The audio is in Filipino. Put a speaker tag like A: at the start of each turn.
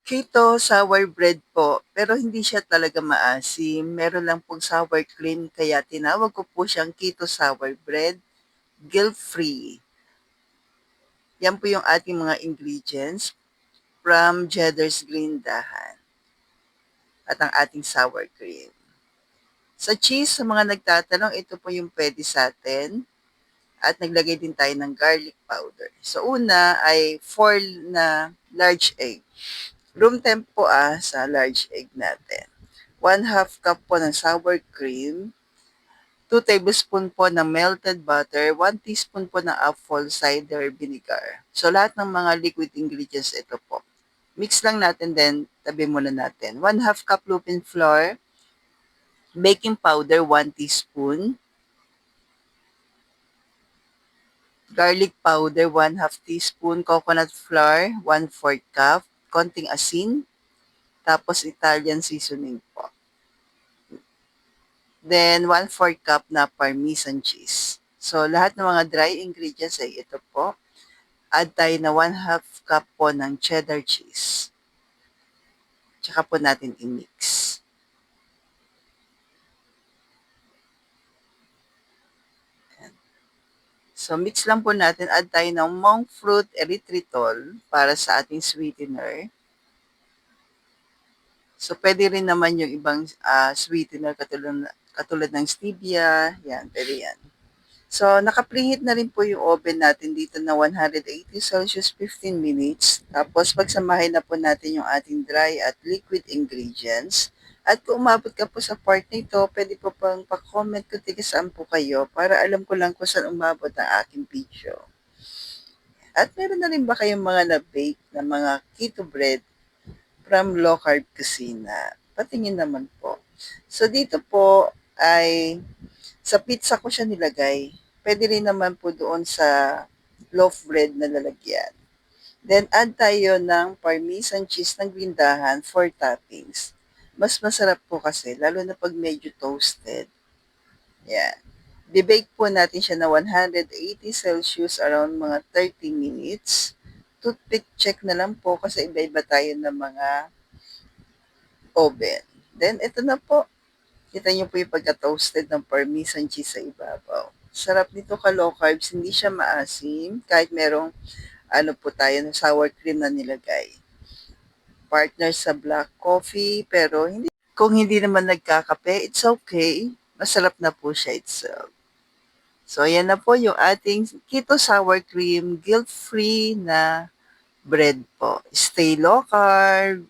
A: Keto sour bread po, pero hindi siya talaga maasim. Meron lang pong sour cream kaya tinawag ko po siyang keto sour bread, guilt-free. Yan po yung ating mga ingredients from Cheddar's Green Dahan at ang ating sour cream. Sa cheese, sa mga nagtatanong, ito po yung pwede sa atin. At naglagay din tayo ng garlic powder. So una ay 4 na large egg. Room temp po sa large egg natin. 1/2 cup po ng sour cream, 2 tablespoon po ng melted butter, 1 teaspoon po ng apple cider vinegar. So lahat ng mga liquid ingredients ito po. Mix lang natin then tabi muna natin. 1/2 cup lupin flour, baking powder 1 teaspoon, garlic powder 1/2 teaspoon, coconut flour 1/4 cup, konting asin, tapos Italian seasoning po. Then 1/4 cup na parmesan cheese. So lahat ng mga dry ingredients ay ito po. Add tayo na 1/2 cup po ng cheddar cheese. Tsaka po natin i-mix. So mix lang po natin. Add tayo ng monk fruit erythritol para sa ating sweetener. So pwede rin naman yung ibang sweetener katulad ng stevia. Yan, pwede yan. So, naka-preheat na rin po yung oven natin dito na 180 Celsius 15 minutes. Tapos, pagsamahin na po natin yung ating dry at liquid ingredients. At kung umabot ka po sa part na ito, pwede po pang pa-comment kung tiga saan po kayo para alam ko lang kung saan umabot ang aking video. At meron na rin ba kayong mga na-bake na mga keto bread from low carb kusina? Patingin naman po. So, dito po ay sa pizza ko siya nilagay. Pwede rin naman po doon sa loaf bread na lalagyan. Then, add tayo ng parmesan cheese ng grindahan for toppings. Mas masarap po kasi, lalo na pag medyo toasted. Yan. Bibake po natin siya na 180 Celsius around mga 30 minutes. Toothpick check na lang po kasi iba-iba tayo ng mga oven. Then, ito na po. Kita niyo po yung pagka-toasted ng parmesan cheese sa ibabaw. Sarap nito ka-low carbs, hindi siya maasim kahit merong po tayo ng sour cream na nilagay. Partner sa black coffee, pero kung hindi naman nagkakape, it's okay. Masarap na po siya itself. So, yan na po yung ating keto sour cream, guilt-free na bread po. Stay low carb.